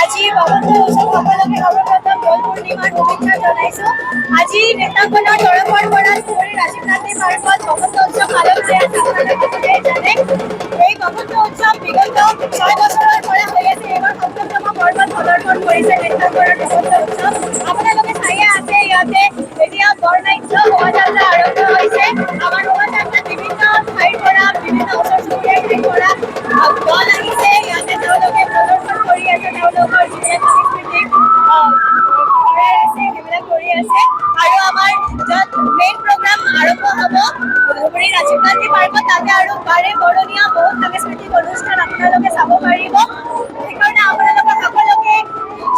আজি বসন্ত উৎসৱ সকলোকে সৰ্বপ্ৰথম দৌল পূৰ্ণিমাৰ শুভেচ্ছা জনাইছোঁ। আজি নেতাখনৰ তৰফৰ পৰা ধুবুৰী ৰাজীৱ গান্ধী পাৰ্কত বসন্ত উৎসৱ পালন হৈ আছে। আপোনালোকে জানে এই বসন্ত উৎসৱ বিগত 6 বছৰৰ পৰা হৈ আছে। এইবাৰ ৭তম পৰ্বত পদাৰ্পণ কৰিছে নেতাখনৰ বসন্ত উৎসৱ। আপোনালোকে চাইয়ে আছে ইয়াতে এতিয়া বৰনাট্য শোভাযাত্ৰা আৰম্ভ হৈছে। আমাৰ শোভাযাত্ৰাত বিভিন্ন ঠাইৰ পৰা বিভিন্ন ওচৰ চুবুৰীয়াৰ ঠাইৰ পৰা দল আহিছে। ইয়াতে তেওঁলোকে প্ৰদৰ্শন কৰি আছে তেওঁলোকৰ যিবিলাক সাংস্কৃতিক আছে সেইবিলাক কৰি আছে। আৰু আমাৰ য'ত মেইন প্ৰগ্ৰাম আৰম্ভ হ'ব ধুবুৰী ৰাজীৱ গান্ধী পাৰ্কত, তাতে আৰু বাৰে বৰণীয়া বহুত সাংস্কৃতিক অনুষ্ঠান আপোনালোকে চাব পাৰিব। সেইকাৰণে আপোনালোকক সকলোকে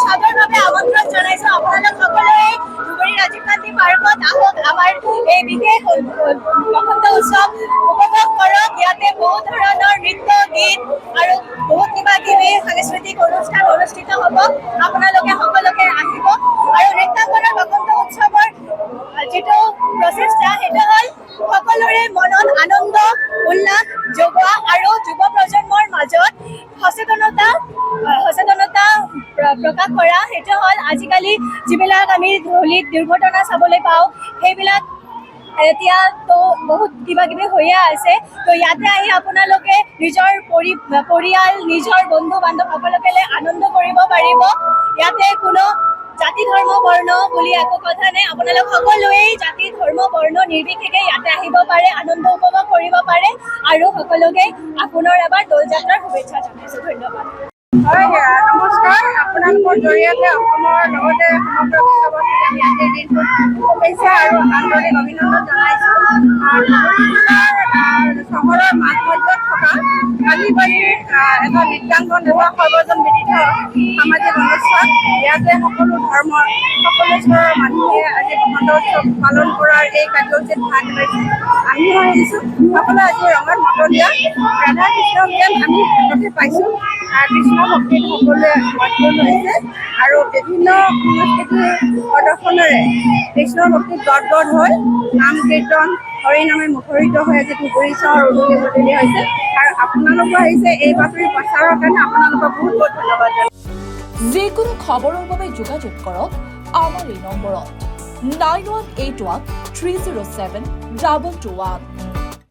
সাদৰভাৱে আমন্ত্ৰণ জনাইছোঁ। আপোনালোক সকলোৱে ধুবুৰী ৰাজীৱ গান্ধী পাৰ্কত আহক, আমাৰ এই বিশেষ বসন্ত উৎসৱ উপভোগ কৰক। ইয়াতে বহুত ধৰণৰ নৃত্য গীত আৰু বহুত কিবা কিবি সাংস্কৃতিক অনুষ্ঠান অনুষ্ঠিত হ'ব। আপোনালোকে সকলোকে আহিব। আৰু নেতাখনৰ বসন্ত উৎসৱৰ যিটো প্ৰচেষ্টা সেইটো হ'ল সকলোৰে মনত আনন্দ উল্লাস জগোৱা আৰু যুৱ প্ৰজন্মৰ মাজত সচেতনতা প্ৰকাশ কৰা। সেইটো হ'ল আজিকালি যিবিলাক আমি হোলীত দুৰ্ঘটনা চাবলৈ পাওঁ সেইবিলাক এতিয়াতো বহুত কিবা কিবি হৈয়ে আছে। তো ইয়াতে আহি আপোনালোকে নিজৰ পৰিয়াল নিজৰ বন্ধু বান্ধৱ সকলোকে লৈ আনন্দ কৰিব পাৰিব। ইয়াতে কোনো জাতি ধৰ্ম বৰ্ণ বুলি একো কথা নাই। আপোনালোক সকলোৱেই জাতি ধৰ্ম বৰ্ণ নিৰ্বিশেষে ইয়াতে আহিব পাৰে, আনন্দ উপভোগ কৰিব পাৰে। আৰু সকলোকে পুনৰ এবাৰ দৌল যাত্ৰাৰ শুভেচ্ছা জনাইছোঁ। ধন্যবাদ। হয়, নমস্কাৰ। আপোনালোকৰ জৰিয়তে অসমৰ লগতে সমগ্ৰ বিশ্ববাসীক আমি আজিৰ দিনটোত শুভেচ্ছা আৰু আন্তৰিক অভিনন্দন জনাইছোঁ। চহৰৰ মাজমজিয়াত থকা কালিবাৰীৰ এটা নৃত্যাংগন বা সৰ্বজন বিদিত সামাজিক অনুষ্ঠান। ইয়াতে সকলো ধৰ্মৰ সকলো স্তৰৰ মানুহে আজি বসন্ত উৎসৱ পালন কৰাৰ এই কাৰ্যসূচীত ভাগ লৈছে। আমিও আহিছোঁ। সকলোৱে আজি ৰঙত মতলীয়া ৰাধা কৃষ্ণক যেন আমি হাততে পাইছোঁ। কৃষ্ণ ভক্তিত সকলোৱে মতলীয়া হৈছে আৰু বিভিন্ন সাংস্কৃতিক প্ৰদৰ্শনেৰে কৃষ্ণৰ ভক্তিত গদগদ হৈ নাম কীৰ্তন হৰিনামে মুখৰিত হৈ আজি ধুবুৰী চহৰ উলুলি মুলুলি হৈছে। আৰু আপোনালোকো আহিছে এই বাতৰি প্ৰচাৰৰ কাৰণে আপোনালোকক বহুত বহুত ধন্যবাদ জনাইছোঁ। যিকোনো খবৰৰ বাবে যোগাযোগ কৰক আমাৰ এই নম্বৰত 9181 307 221।